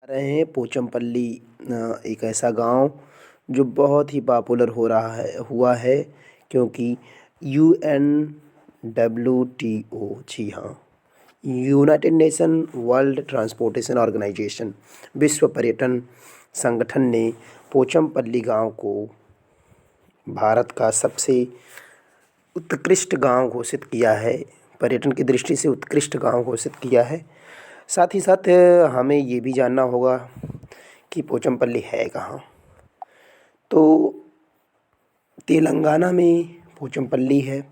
रहे हैं पोचमपल्ली, एक ऐसा गांव जो बहुत ही पॉपुलर हो रहा है हुआ है क्योंकि UNWTO, जी हाँ, United Nation World Transportation Organisation, विश्व पर्यटन संगठन ने पोचमपल्ली गांव को भारत का सबसे उत्कृष्ट गांव घोषित किया है। पर्यटन की दृष्टि से उत्कृष्ट गांव घोषित किया है। साथ ही साथ हमें ये भी जानना होगा कि पोचमपल्ली है कहाँ। तो तेलंगाना में पोचमपल्ली है।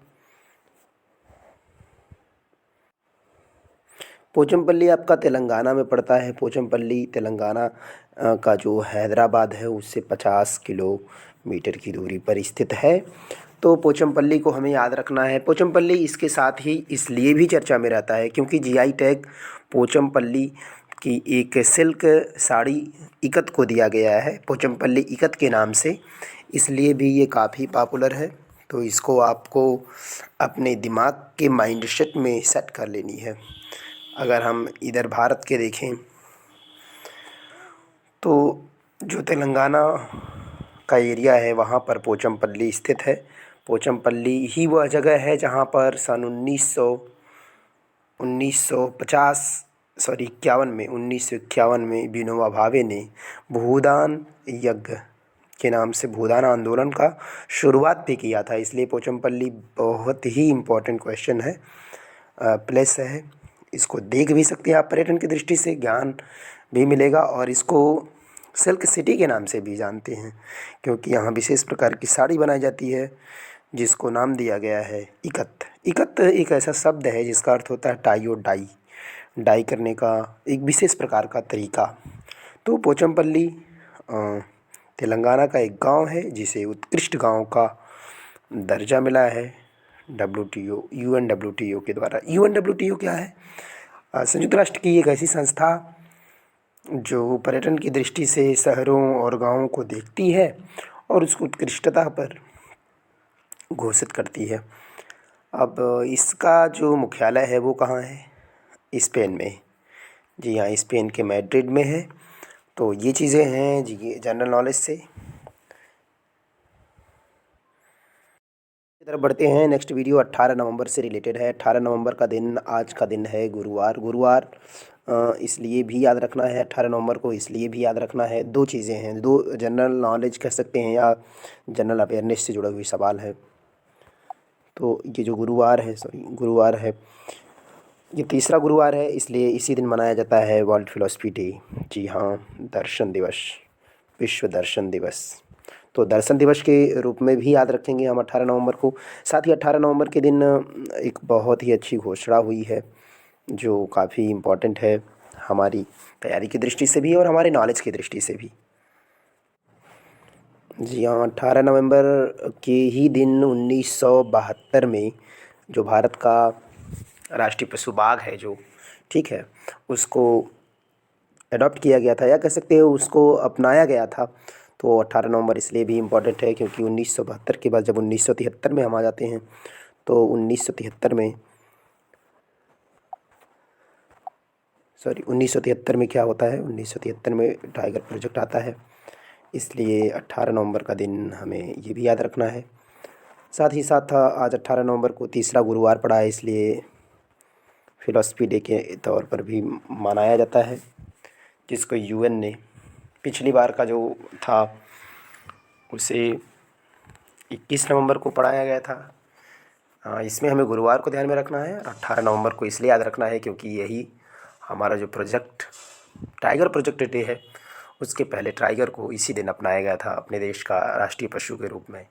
पोचमपल्ली आपका तेलंगाना में पड़ता है। पोचमपल्ली तेलंगाना का जो हैदराबाद है उससे 50 किलोमीटर की दूरी पर स्थित है। तो पोचमपल्ली को हमें याद रखना है। पोचमपल्ली इसके साथ ही इसलिए भी चर्चा में रहता है क्योंकि जीआई टैग पोचमपल्ली की एक सिल्क साड़ी इकत को दिया गया है, पोचमपल्ली इकत के नाम से, इसलिए भी ये काफ़ी पॉपुलर है। तो इसको आपको अपने दिमाग के माइंडसेट में सेट कर लेनी है। अगर हम इधर भारत के देखें तो जो तेलंगाना का एरिया है वहाँ पर पोचमपल्ली स्थित है। पोचमपल्ली ही वह जगह है जहाँ पर सन 1951 में विनोबा भावे ने भूदान यज्ञ के नाम से भूदान आंदोलन का शुरुआत भी किया था। इसलिए पोचमपल्ली बहुत ही इम्पोर्टेंट क्वेश्चन है, प्लेस है। इसको देख भी सकते हैं आप, पर्यटन की दृष्टि से ज्ञान भी मिलेगा। और इसको सिल्क सिटी के नाम से भी जानते हैं क्योंकि यहाँ विशेष प्रकार की साड़ी बनाई जाती है जिसको नाम दिया गया है इकत। इकत एक ऐसा शब्द है जिसका अर्थ होता है टाई और डाई, डाई करने का एक विशेष प्रकार का तरीका। तो पोचमपल्ली तेलंगाना का एक गांव है जिसे उत्कृष्ट गांव का दर्जा मिला है UNWTO के द्वारा। UNWTO क्या है? संयुक्त राष्ट्र की एक ऐसी संस्था जो पर्यटन की दृष्टि से शहरों और गांवों को देखती है और उसको उत्कृष्टता पर घोषित करती है। अब इसका जो मुख्यालय है वो कहाँ है? स्पेन में। जी हाँ, स्पेन के मैड्रिड में है। तो ये चीज़ें हैं जी जनरल नॉलेज से। तरफ बढ़ते हैं। नेक्स्ट वीडियो 18 नवंबर से रिलेटेड है। 18 नवंबर का दिन, आज का दिन है गुरुवार। इसलिए भी याद रखना है 18 नवंबर को, इसलिए भी याद रखना है। दो चीज़ें हैं, दो जनरल नॉलेज कह सकते हैं या जनरल अवेयरनेस से जुड़े हुए सवाल है। तो ये जो गुरुवार है, ये तीसरा गुरुवार है, इसलिए इसी दिन मनाया जाता है वर्ल्ड फिलॉसफी डे। जी हाँ, दर्शन दिवस, विश्व दर्शन दिवस। तो दर्शन दिवस के रूप में भी याद रखेंगे हम 18 नवंबर को। साथ ही 18 नवंबर के दिन एक बहुत ही अच्छी घोषणा हुई है जो काफ़ी इम्पोर्टेंट है हमारी तैयारी की दृष्टि से भी और हमारे नॉलेज की दृष्टि से भी। जी हाँ, 18 नवंबर के ही दिन 1972 में जो भारत का राष्ट्रीय पशु बाघ है जो, ठीक है, उसको अडॉप्ट किया गया था या कह सकते हैं उसको अपनाया गया था। तो 18 नवंबर इसलिए भी इम्पोर्टेंट है क्योंकि 1972 के बाद जब 1973 में हम आ जाते हैं तो 1973 में क्या होता है, 1973 में टाइगर प्रोजेक्ट आता है। इसलिए 18 नवंबर का दिन हमें ये भी याद रखना है। साथ ही साथ आज 18 नवंबर को तीसरा गुरुवार पड़ा है, इसलिए फिलॉसफी डे के तौर पर भी मनाया जाता है, जिसको UN ने पिछली बार का जो था उसे 21 नवंबर को पढ़ाया गया था। इसमें हमें गुरुवार को ध्यान में रखना है। 18 नवंबर को इसलिए याद रखना है क्योंकि यही हमारा जो प्रोजेक्ट टाइगर प्रोजेक्ट डे है, उसके पहले टाइगर को इसी दिन अपनाया गया था अपने देश का राष्ट्रीय पशु के रूप में।